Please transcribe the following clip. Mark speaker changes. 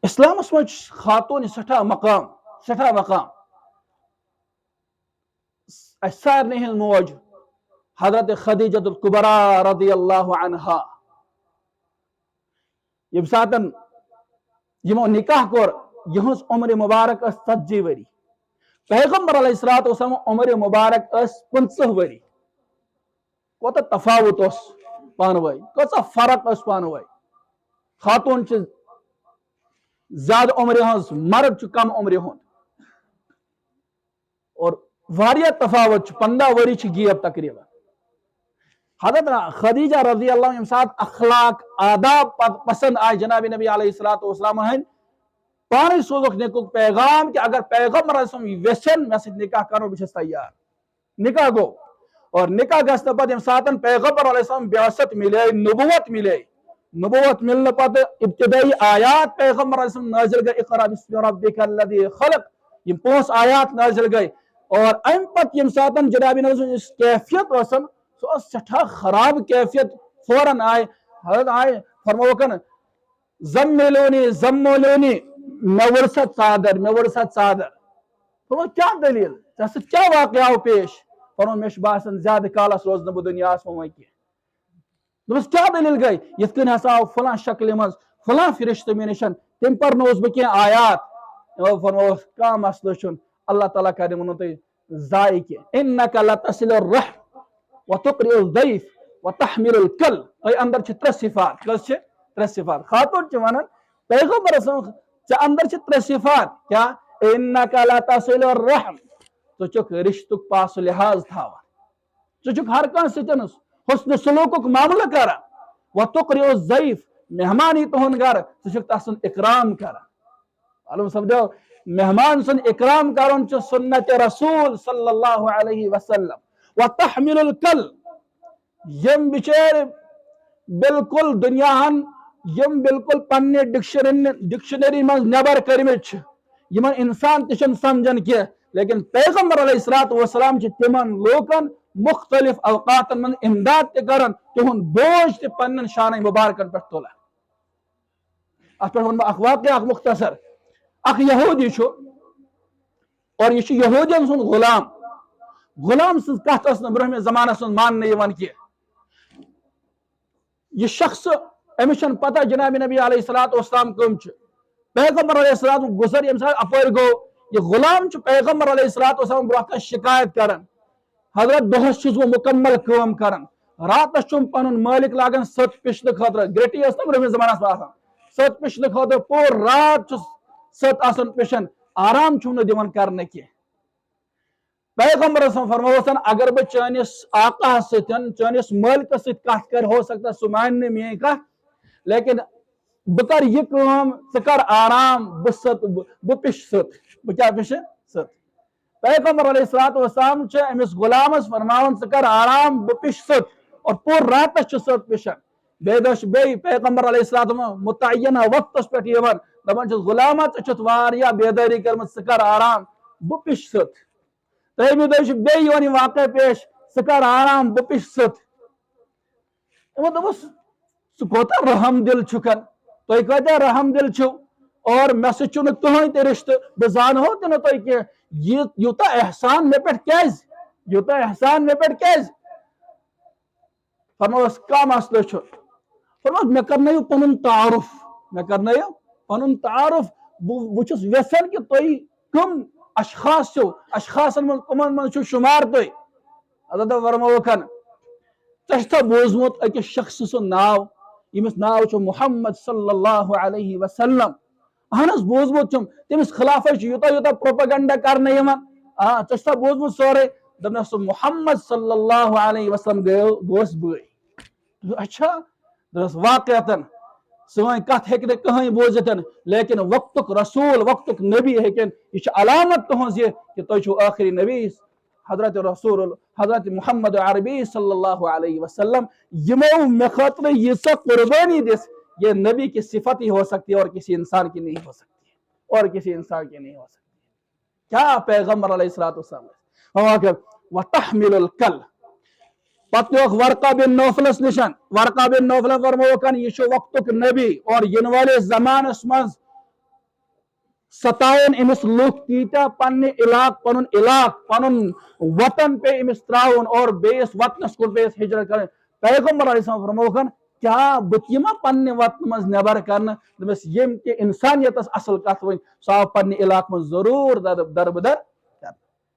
Speaker 1: اسلام مجھ خاتون سٹھا مقام سارنی ہن موج حضرت خدیجۃ الکبریٰ رضی اللہ عنہا یم ساتن یمو نکاح کور یہنز عمر مبارک اس 40 وری پیغمبر علیہ الصلوۃ والسلام عمر مبارک اس 50 وری کوتا تفاوت اس پانوئی کوتا فرق اس پانوئی خاتون چھ زیادہ عمر ہنز مرد چھ کم عمر ہن اور واریہ تفاوت 15 وری چھ گیب تقریبا حضرت خدیجہ رضی اللہ عنہ ساتھ اخلاق آداب پسند آئے جناب نبی علیہ الصلوۃ والسلام ہن پانی سوزک نکوک پیغام کہ اگر پیغمبر علیہ السلام ویسن میں سے نکاح کرو بچھس تیار نکاح گو اور نکاح گستا پت یم ساتن پیغمبر علیہ السلام بیاست ملے نبوت ملنے پت ابتدائی آیات پیغمبر علیہ السلام نازل گئے اقرا بسم ربک الذی خلق یم 5 آیات نازل گئے اور ام پت یم ساتن جناب نبی صلی اس کیفیت وسن سو سٹھا خراب کیفیت فوراً آئے حضرت آئے فرموکن زمولونی میں ورست صادر فرمو کیا دلیل جیسے کیا واقعہ ہو پیش فرمو میش باسن زیادہ کالس روز نبو دنیا آسموں کی دوست کیا دلیل گئی یتکن ہسا فلان شکل مز فلان فرشت میں نشن تم پر نوز بکی آیات فرمو کا مسئلہ چن اللہ تعالیٰ کرے منو تے زائی کی انکا لتصل الرحم وتقرئ الضيف وتحمل الكل تو اندر چھ 3 صفات کس چھ 3 صفات خاتون چھ ونن پیغمبر اسلام چھ اندر چھ 3 صفات کیا انک لا تصل الرحم تو چھ رشتک پاس لحاظ تھاوا تو چھ ہر کان سچن حسن سلوک معاملہ کرا وتقرئ الضيف مہمانی تہن گھر تو چھ تسن اکرام کرا معلوم سمجھو مہمان سن اکرام کرن چھ سنت رسول صلی اللہ علیہ وسلم وتحمل الکل یم بچیر بالکل دنیا ہن یم بالکل پنہ ڈکشنری من نبر کرمچ یمن انسان تشن سمجھن کی لیکن پیغمبر علیہ الصلوۃ والسلام چھ تمن لوکن مختلف اوقات من امداد تے کرن تہن بوجھ تے پنن شان مبارکن پہ تولا ات پہ ون اخ واقعہ مختصر اخ یہودی چھو اور یہ یہودین سن غلام سن کت اس برہم زمانہ سن ماننے یوان کی یہ شخص امشن پتہ جناب نبی علیہ الصلوۃ والسلام کم چھ پیغمبر علیہ الصلوۃ گزر یم ساتھ اپر گو یہ غلام چھ پیغمبر علیہ الصلوۃ والسلام برات شکایت کرن حضرت دہس چھ وہ مکمل کام کرن رات چھ پنن مالک لاگن ست پشن خاطر گریٹی اس برہم زمانہ آسان ست پشن خاطر پور رات چھ ست آسن پشن آرام چھو نہ دیون کرنے کی پیغمبر اسلام فرموسن اگر بہ چانس آقا ستن چانس مالک ست کت کر ہو سکتا سمان نے میں کت لیکن بکر یہ کام ثکر آرام بپش ست بکیا پش ست پیغمبر علیہ الصلوۃ والسلام چھ امس غلامس فرماون ثکر آرام بپش ست اور پور رات چھ ست پشن بے دش بے پیغمبر علیہ الصلوۃ والسلام متعینہ وقت اس پہ یون دپان چھ غلامت چھ واریاہ بیداری کرمت ثکر آرام بپش ست تیمی دوش بے یونی واقع پیش سکر آرام بپش ست اما دوس سکوتا رحم دل چکن تو ایک وجہ رحم دل چھو اور میں سے چونک تو ہی تے رشت بزان ہو تینا تو ایک یوتا احسان میں پیٹ کیز فرمو اس کا مسئلہ چھو فرمو میں کرنا یو پنن تعارف بچس ویسن کہ تو کم اشخاص چھو اشخاص من کمن من چھو شمار توئی حضرت فرموکن تشتا بوزمت اکی شخص سن ناو یمس ناو چھو محمد صلی اللہ علیہ وسلم اہنس بوزمت چھم تمس خلافہ چھو یوتا پروپیگنڈا کرنے یمن تشتا بوزمت سورے دبنا سو محمد صلی اللہ علیہ وسلم گوس بوئی اچھا درس واقعتاً سوائیں کت ہیکن کہیں بوزتن لیکن وقتک رسول وقتک نبی ہیکن یہ علامت تہذ یہ کہ تو چھو آخری نبی حضرت محمد عربی صلی اللہ علیہ وسلم یمو میں خاطر یہ سب قربانی دس یہ نبی کی صفت ہی ہو سکتی ہے اور کسی انسان کی نہیں ہو سکتی کیا پیغمبر علیہ السلام وتحمل الکل پتنوک ورقہ بن نوفلس نشن ورقہ بن نوفل فرموکن یہ وقتک نبی اور ین والے زمان اسمز ستائن امس لوگ تیتا پنہ علاق پن وطن پہ امس تراؤن اور بیس وطنس کن پہ ہجرت کریں پیغمبر علیہ السلام فرموکن کیا بتیما پنہ وطن مز نبر کرنا دمس یم کہ انسانیت اصل کت ون سو پنہ علاق من ضرور دربدر